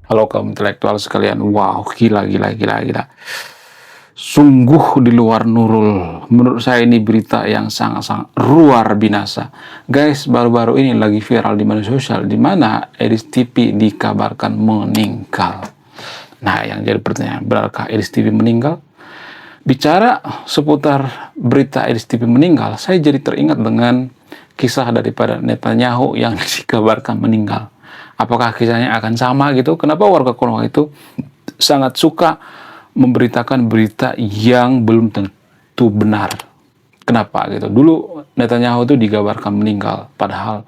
Halo kaum intelektual sekalian, wow, gila, gila, gila, gila. Sungguh di luar nurul. Menurut saya ini berita yang sangat-sangat luar binasa. Guys, baru-baru ini lagi viral di media sosial, di mana Edis TV dikabarkan meninggal. Nah, yang jadi pertanyaan, benarkah Edis TV meninggal? Bicara seputar berita Edis TV meninggal, saya jadi teringat dengan kisah daripada Netanyahu yang dikabarkan meninggal. Apakah kisahnya akan sama gitu? Kenapa warga Konoha itu sangat suka memberitakan berita yang belum tentu benar? Kenapa gitu? Dulu Netanyahu itu digambarkan meninggal, padahal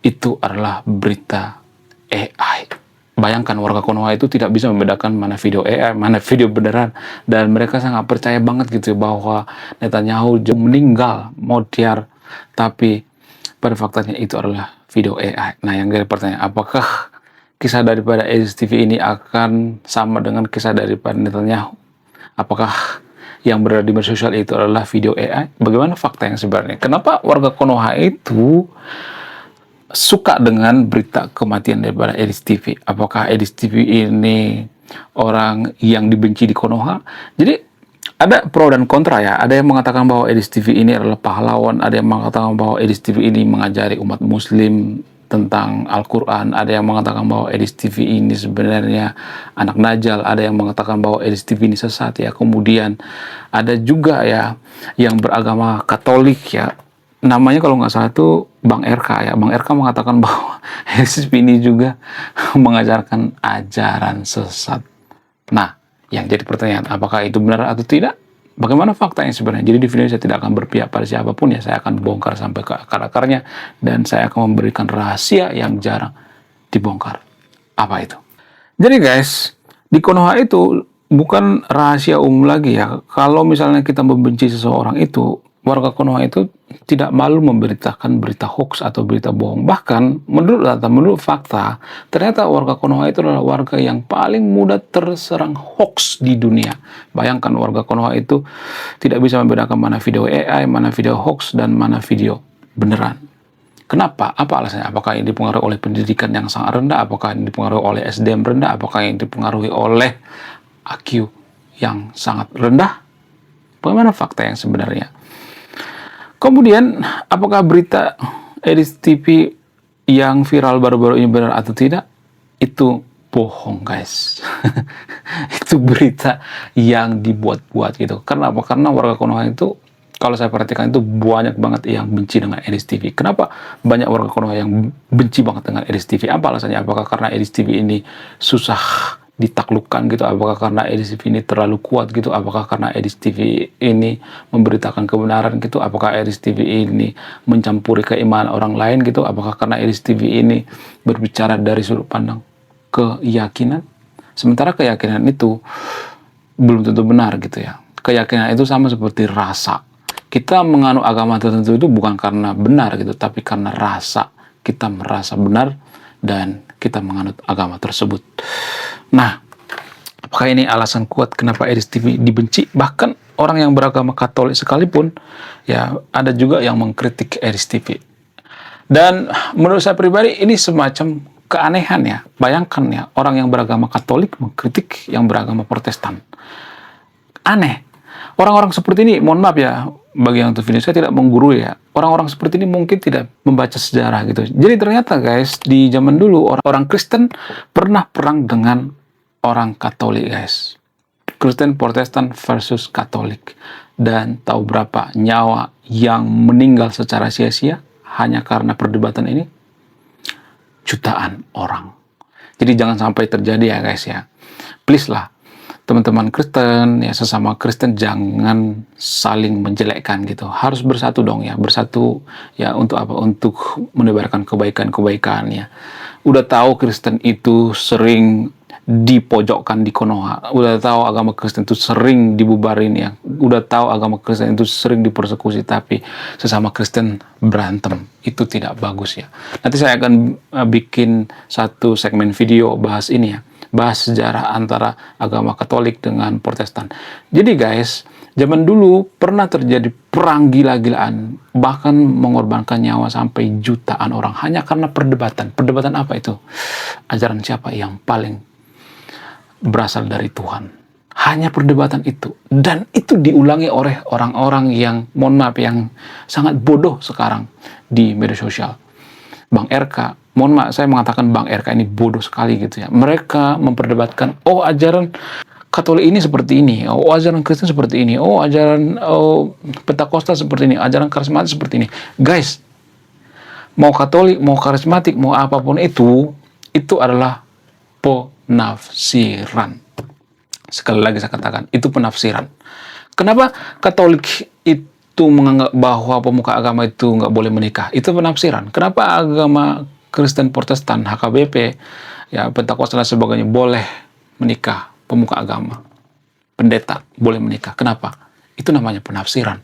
itu adalah berita AI. Bayangkan warga Konoha itu tidak bisa membedakan mana video AI, mana video beneran, dan mereka sangat percaya banget gitu bahwa Netanyahu meninggal modiar, tapi pada faktanya itu adalah video AI. Nah, yang jadi pertanyaan, apakah kisah daripada Edis TV ini akan sama dengan kisah daripada Netanyahu? Apakah yang berada di media sosial itu adalah video AI? Bagaimana fakta yang sebenarnya? Kenapa warga Konoha itu suka dengan berita kematian daripada Edis TV? Apakah Edis TV ini orang yang dibenci di Konoha? Jadi ada pro dan kontra ya. Ada yang mengatakan bahwa Edis TV ini adalah pahlawan, ada yang mengatakan bahwa Edis TV ini mengajari umat muslim tentang Al-Quran, ada yang mengatakan bahwa Edis TV ini sebenarnya anak najal, ada yang mengatakan bahwa Edis TV ini sesat ya. Kemudian ada juga ya yang beragama Katolik ya, namanya kalau nggak salah itu Bang RK ya. Bang RK mengatakan bahwa Edis TV ini juga mengajarkan ajaran sesat. Nah, yang jadi pertanyaan, apakah itu benar atau tidak? Bagaimana fakta yang sebenarnya? Jadi di video ini saya tidak akan berpihak pada siapapun ya, saya akan bongkar sampai ke akar-akarnya, dan saya akan memberikan rahasia yang jarang dibongkar. Apa itu? Jadi guys, di Konoha itu bukan rahasia umum lagi ya. Kalau misalnya kita membenci seseorang itu, warga Konoha itu tidak malu memberitakan berita hoax atau berita bohong. Bahkan menurut data, menurut fakta, ternyata warga Konoha itu adalah warga yang paling mudah terserang hoax di dunia. Bayangkan warga Konoha itu tidak bisa membedakan mana video AI, mana video hoax, dan mana video beneran. Kenapa? Apa alasannya? Apakah ini dipengaruhi oleh pendidikan yang sangat rendah? Apakah ini dipengaruhi oleh SDM rendah? Apakah ini dipengaruhi oleh IQ yang sangat rendah? Bagaimana fakta yang sebenarnya? Kemudian, apakah berita Edis TV yang viral baru-baru ini benar atau tidak? Itu bohong, guys. Itu berita yang dibuat-buat gitu. Karena apa? Karena warga Konoha itu, kalau saya perhatikan itu banyak banget yang benci dengan Edis TV. Kenapa banyak warga Konoha yang benci banget dengan Edis TV? Apa alasannya? Apakah karena Edis TV ini susah ditaklukkan gitu? Apakah karena Edis TV ini terlalu kuat gitu? Apakah karena Edis TV ini memberitakan kebenaran gitu? Apakah Edis TV ini mencampuri keimanan orang lain gitu? Apakah karena Edis TV ini berbicara dari sudut pandang keyakinan? Sementara keyakinan itu belum tentu benar gitu ya. Keyakinan itu sama seperti rasa. Kita menganut agama tertentu itu bukan karena benar gitu, tapi karena rasa. Kita merasa benar dan kita menganut agama tersebut. Nah, apakah ini alasan kuat kenapa Edis TV dibenci? Bahkan orang yang beragama Katolik sekalipun, ya ada juga yang mengkritik Edis TV. Dan menurut saya pribadi ini semacam keanehan ya. Bayangkan ya, orang yang beragama Katolik mengkritik yang beragama Protestan. Aneh. Orang-orang seperti ini, mohon maaf ya, bagi yang video saya tidak menggurui ya. Orang-orang seperti ini mungkin tidak membaca sejarah gitu. Jadi ternyata guys, di zaman dulu orang Kristen pernah perang dengan orang Katolik guys. Kristen Protestan versus Katolik. Dan tahu berapa nyawa yang meninggal secara sia-sia hanya karena perdebatan ini? Jutaan orang. Jadi jangan sampai terjadi ya guys ya. Please lah, teman-teman Kristen ya, sesama Kristen jangan saling menjelekkan gitu. Harus bersatu dong ya, bersatu ya untuk apa? Untuk menebarkan kebaikan-kebaikan ya. Udah tahu Kristen itu sering dipojokkan di Konoha, udah tahu agama Kristen itu sering dibubarin ya, udah tahu agama Kristen itu sering dipersekusi, tapi sesama Kristen berantem, itu tidak bagus ya. Nanti saya akan bikin satu segmen video bahas ini ya, bahas sejarah antara agama Katolik dengan Protestan. Jadi guys, zaman dulu pernah terjadi perang gila-gilaan, bahkan mengorbankan nyawa sampai jutaan orang hanya karena perdebatan. Perdebatan apa itu? Ajaran siapa yang paling berasal dari Tuhan. Hanya perdebatan itu. Dan itu diulangi oleh orang-orang yang, mohon maaf, yang sangat bodoh sekarang di media sosial. Bang RK, mohon maaf saya mengatakan Bang RK ini bodoh sekali gitu ya. Mereka memperdebatkan, oh ajaran Katolik ini seperti ini, oh ajaran Kristen seperti ini, oh ajaran Pentakosta seperti ini, ajaran karismatik seperti ini. Guys, mau Katolik, mau karismatik, mau apapun itu adalah penafsiran. Sekali lagi saya katakan, itu penafsiran. Kenapa Katolik itu menganggap bahwa pemuka agama itu nggak boleh menikah? Itu penafsiran. Kenapa agama Kristen Protestan, HKBP, ya Pentakosta dan sebagainya boleh menikah? Pemuka agama, pendeta boleh menikah. Kenapa? Itu namanya penafsiran.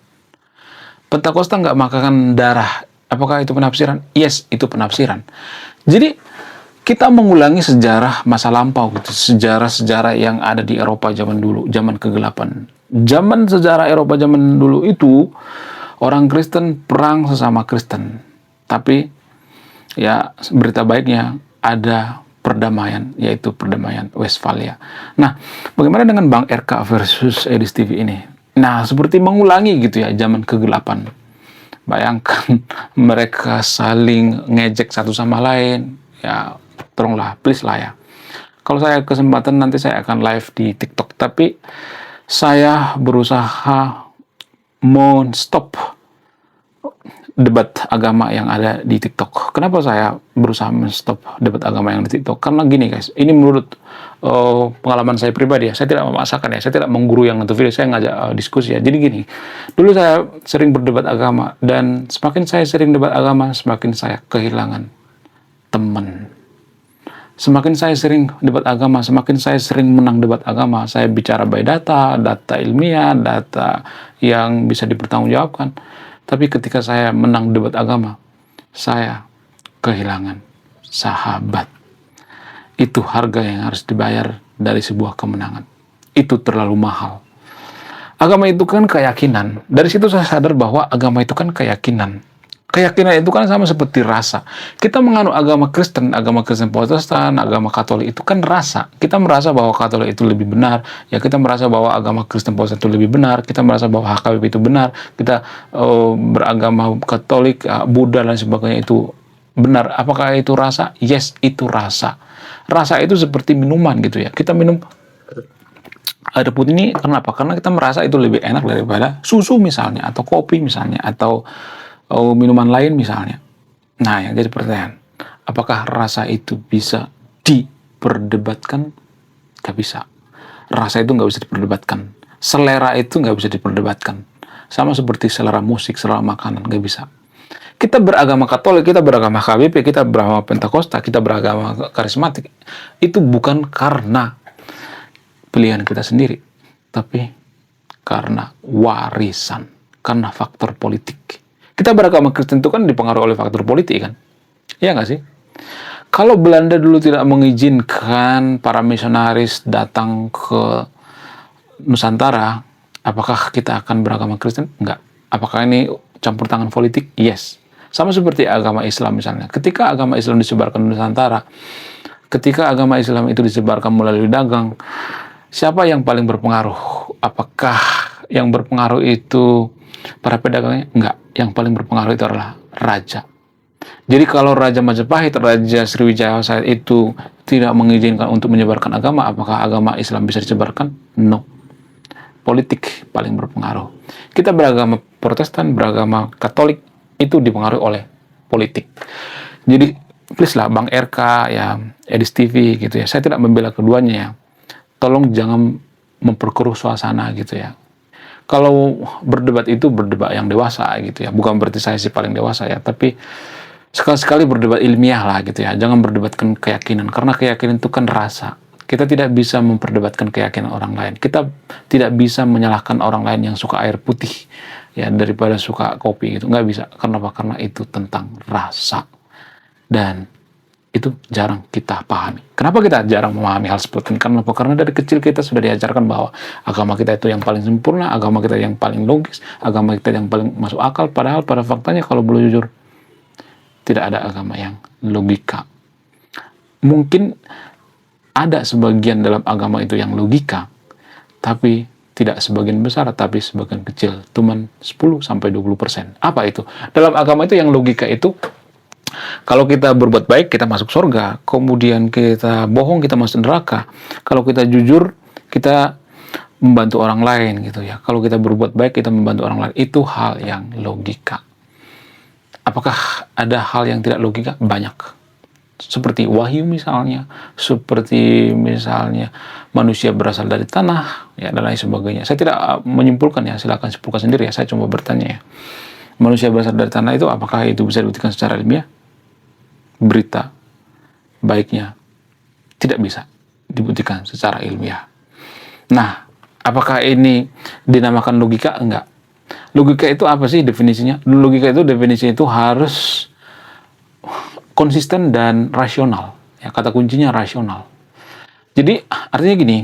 Pentakosta nggak makan darah. Apakah itu penafsiran? Yes, itu penafsiran. Jadi kita mengulangi sejarah masa lampau gitu, sejarah-sejarah yang ada di Eropa zaman dulu, zaman kegelapan. Zaman sejarah Eropa zaman dulu itu orang Kristen perang sesama Kristen. Tapi ya berita baiknya ada perdamaian, yaitu perdamaian Westphalia. Nah, bagaimana dengan Bang RK versus Edis TV ini? Nah, seperti mengulangi gitu ya zaman kegelapan. Bayangkan mereka saling ngejek satu sama lain, ya tolonglah, please lah ya. Kalau saya kesempatan nanti saya akan live di TikTok, tapi saya berusaha men-stop debat agama yang ada di TikTok. Kenapa saya berusaha men-stop debat agama yang di TikTok? Karena gini guys, ini menurut pengalaman saya pribadi ya, saya tidak memaksakan ya, saya tidak mengguru yang nonton video, saya ngajak diskusi ya. Jadi gini, dulu saya sering berdebat agama, dan semakin saya sering debat agama, semakin saya kehilangan teman. Semakin saya sering debat agama, semakin saya sering menang debat agama. Saya bicara by data, data ilmiah, data yang bisa dipertanggungjawabkan. Tapi ketika saya menang debat agama, saya kehilangan sahabat. Itu harga yang harus dibayar dari sebuah kemenangan. Itu terlalu mahal. Agama itu kan keyakinan. Dari situ saya sadar bahwa agama itu kan keyakinan. Keyakinan itu kan sama seperti rasa. Kita menganut agama Kristen Protestan, agama Katolik itu kan rasa. Kita merasa bahwa Katolik itu lebih benar, ya kita merasa bahwa agama Kristen Protestan itu lebih benar, kita merasa bahwa HKBP itu benar, kita beragama Katolik, Buddha dan sebagainya itu benar. Apakah itu rasa? Yes, itu rasa. Rasa itu seperti minuman gitu ya. Kita minum air putih ini kenapa? Karena kita merasa itu lebih enak daripada susu misalnya, atau kopi misalnya, atau minuman lain misalnya. Nah, yang jadi pertanyaan, apakah rasa itu bisa diperdebatkan? Gak bisa. Rasa itu gak bisa diperdebatkan. Selera itu gak bisa diperdebatkan. Sama seperti selera musik, selera makanan, gak bisa. Kita beragama Katolik, kita beragama HKBP, kita beragama Pentakosta, kita beragama karismatik. Itu bukan karena pilihan kita sendiri, tapi karena warisan, karena faktor politik. Kita beragama Kristen itu kan dipengaruhi oleh faktor politik kan? Iya nggak sih? Kalau Belanda dulu tidak mengizinkan para misionaris datang ke Nusantara, apakah kita akan beragama Kristen? Enggak. Apakah ini campur tangan politik? Yes. Sama seperti agama Islam misalnya. Ketika agama Islam disebarkan di Nusantara, ketika agama Islam itu disebarkan melalui dagang, siapa yang paling berpengaruh? Apakah yang berpengaruh itu para pedagangnya? Enggak. Yang paling berpengaruh itu adalah raja. Jadi kalau Raja Majapahit, Raja Sriwijaya saat itu tidak mengizinkan untuk menyebarkan agama, apakah agama Islam bisa disebarkan? No. Politik paling berpengaruh. Kita beragama Protestan, beragama Katolik, itu dipengaruhi oleh politik. Jadi please lah Bang RK, ya Edis TV gitu ya. Saya tidak membela keduanya ya. Tolong jangan memperkeruh suasana gitu ya. Kalau berdebat itu berdebat yang dewasa gitu ya, bukan berarti saya sih paling dewasa ya, tapi sekali-sekali berdebat ilmiah lah gitu ya, jangan berdebatkan keyakinan, karena keyakinan itu kan rasa. Kita tidak bisa memperdebatkan keyakinan orang lain, kita tidak bisa menyalahkan orang lain yang suka air putih ya daripada suka kopi gitu, nggak bisa. Karena apa? Karena itu tentang rasa, dan itu jarang kita pahami. Kenapa kita jarang memahami hal seperti ini? Karena dari kecil kita sudah diajarkan bahwa agama kita itu yang paling sempurna, agama kita yang paling logis, agama kita yang paling masuk akal. Padahal pada faktanya kalau boleh jujur, tidak ada agama yang logika. Mungkin ada sebagian dalam agama itu yang logika, tapi tidak sebagian besar, tapi sebagian kecil, cuman 10-20%. Apa itu? Dalam agama itu yang logika itu, kalau kita berbuat baik, kita masuk surga. Kemudian kita bohong, kita masuk neraka. Kalau kita jujur, kita membantu orang lain gitu ya. Kalau kita berbuat baik, kita membantu orang lain. Itu hal yang logika. Apakah ada hal yang tidak logika? Banyak. Seperti wahyu misalnya, seperti misalnya manusia berasal dari tanah, ya, dan lain sebagainya. Saya tidak menyimpulkan ya, silakan simpulkan sendiri ya, saya cuma bertanya ya. Manusia berasal dari tanah itu, apakah itu bisa dibuktikan secara ilmiah? Berita baiknya tidak bisa dibuktikan secara ilmiah. Nah, apakah ini dinamakan logika? Enggak. Logika itu apa sih definisinya? Logika itu definisinya itu harus konsisten dan rasional. Ya, kata kuncinya rasional. Jadi artinya gini,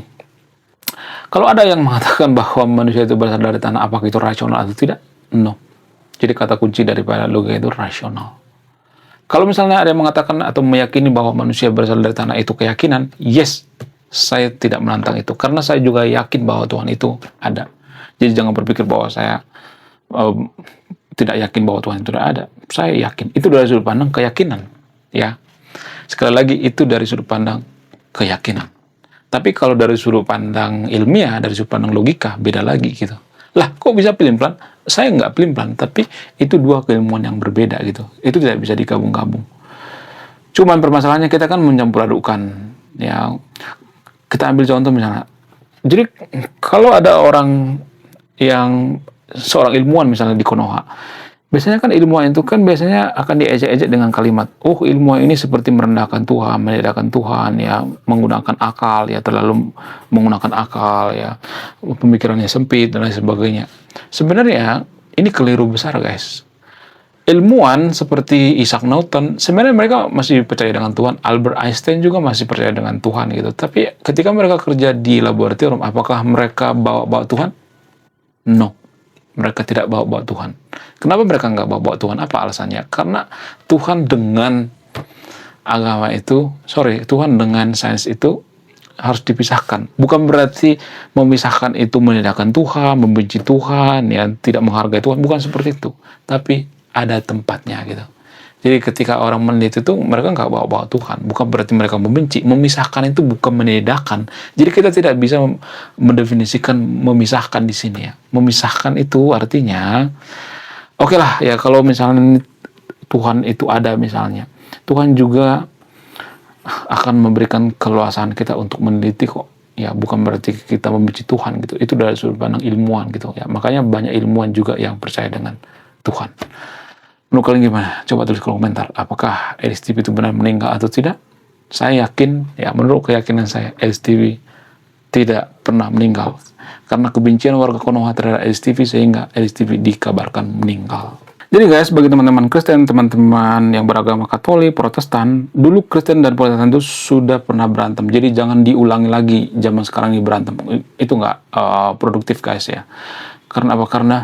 kalau ada yang mengatakan bahwa manusia itu berasal dari tanah, apakah itu rasional atau tidak? No. Jadi kata kunci daripada logika itu rasional. Kalau misalnya ada yang mengatakan atau meyakini bahwa manusia berasal dari tanah itu keyakinan, yes, saya tidak menantang itu. Karena saya juga yakin bahwa Tuhan itu ada. Jadi jangan berpikir bahwa saya tidak yakin bahwa Tuhan itu tidak ada. Saya yakin. Itu dari sudut pandang keyakinan. Ya, sekali lagi itu dari sudut pandang keyakinan. Tapi kalau dari sudut pandang ilmiah, dari sudut pandang logika, beda lagi gitu. Lah, kok bisa pelin-pelan? Saya nggak pelin-pelan, tapi itu dua keilmuan yang berbeda gitu. Itu tidak bisa digabung-gabung. Cuman permasalahannya kita kan mencampur adukan. Ya, kita ambil contoh misalnya. Jadi kalau ada orang yang seorang ilmuwan misalnya di Konoha, biasanya kan ilmuwan itu kan biasanya akan diejek-ejek dengan kalimat, oh ilmuwan ini seperti merendahkan Tuhan, menidakkan Tuhan, ya, menggunakan akal, ya, terlalu menggunakan akal, ya, pemikirannya sempit dan lain sebagainya. Sebenarnya ini keliru besar, guys. Ilmuwan seperti Isaac Newton, sebenarnya mereka masih percaya dengan Tuhan. Albert Einstein juga masih percaya dengan Tuhan gitu. Tapi ketika mereka kerja di laboratorium, apakah mereka bawa-bawa Tuhan? No. Mereka tidak bawa-bawa Tuhan. Kenapa mereka nggak bawa-bawa Tuhan? Apa alasannya? Karena Tuhan dengan agama itu, Tuhan dengan sains itu harus dipisahkan. Bukan berarti memisahkan itu menidakkan Tuhan, membenci Tuhan, ya, tidak menghargai Tuhan. Bukan seperti itu. Tapi ada tempatnya gitu. Jadi ketika orang meneliti itu, mereka nggak bawa-bawa Tuhan. Bukan berarti mereka membenci. Memisahkan itu bukan menidakkan. Jadi kita tidak bisa mendefinisikan memisahkan di sini ya. Memisahkan itu artinya, oke lah ya, kalau misalnya Tuhan itu ada misalnya, Tuhan juga akan memberikan keluasan kita untuk meneliti kok. Ya, bukan berarti kita membenci Tuhan gitu. Itu dari sudut pandang ilmuwan gitu ya. Makanya banyak ilmuwan juga yang percaya dengan Tuhan. Menurut kalian gimana? Coba tulis kolom komentar. Apakah Elis TV itu benar meninggal atau tidak? Saya yakin, ya, menurut keyakinan saya, Elis TV tidak pernah meninggal. Karena kebencian warga Konoha terhadap Elis TV, sehingga Elis TV dikabarkan meninggal. Jadi guys, bagi teman-teman Kristen, teman-teman yang beragama Katolik, Protestan, dulu Kristen dan Protestan itu sudah pernah berantem. Jadi jangan diulangi lagi zaman sekarang ini berantem. Itu nggak produktif guys ya. Karena apa? Karena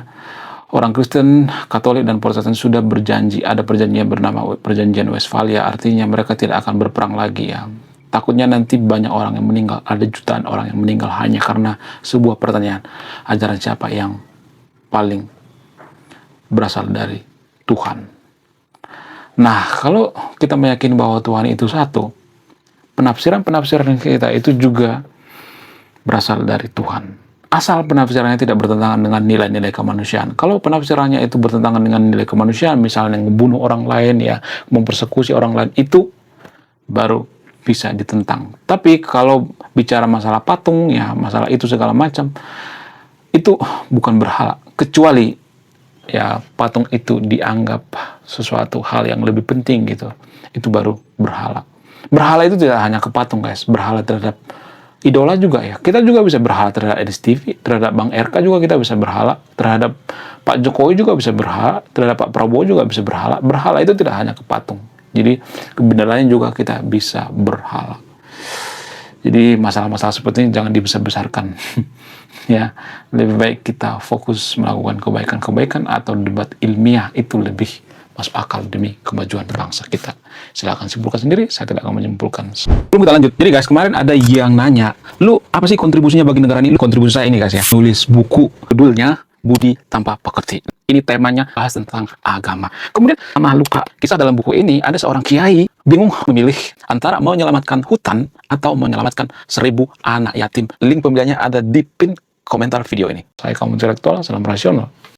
orang Kristen, Katolik, dan Protestan sudah berjanji. Ada perjanjian bernama Perjanjian Westphalia. Artinya mereka tidak akan berperang lagi ya. Takutnya nanti banyak orang yang meninggal. Ada jutaan orang yang meninggal hanya karena sebuah pertanyaan. Ajaran siapa yang paling berasal dari Tuhan? Nah, kalau kita meyakini bahwa Tuhan itu satu, penafsiran-penafsiran kita itu juga berasal dari Tuhan. Asal penafsirannya tidak bertentangan dengan nilai-nilai kemanusiaan. Kalau penafsirannya itu bertentangan dengan nilai kemanusiaan, misalnya membunuh orang lain, ya, mempersekusi orang lain, itu baru bisa ditentang. Tapi kalau bicara masalah patung, ya, masalah itu segala macam, itu bukan berhala. Kecuali, ya, patung itu dianggap sesuatu hal yang lebih penting gitu. Itu baru berhala. Berhala itu tidak hanya ke patung, guys. Berhala terhadap idola juga ya. Kita juga bisa berhala terhadap Elis TV, terhadap Bang RK juga kita bisa berhala, terhadap Pak Jokowi juga bisa berhala, terhadap Pak Prabowo juga bisa berhala. Berhala itu tidak hanya ke patung. Jadi kebenarannya juga kita bisa berhala. Jadi masalah-masalah seperti ini jangan dibesar-besarkan. Ya, lebih baik kita fokus melakukan kebaikan-kebaikan atau debat ilmiah, itu lebih masuk akal demi kemajuan bangsa kita. Silahkan simpulkan sendiri, saya tidak akan menyimpulkan. Sebelum kita lanjut, jadi guys, kemarin ada yang nanya, lu apa sih kontribusinya bagi negara ini? Lu kontribusi saya ini guys ya, nulis buku, judulnya Budi Tanpa Pekerti. Ini temanya bahas tentang agama. Kemudian sama luka, kisah dalam buku ini ada seorang kiai bingung memilih antara mau menyelamatkan hutan atau menyelamatkan 1000 anak yatim. Link pembeliannya ada di pin komentar video ini. Saya kaum intelektual, salam rasional.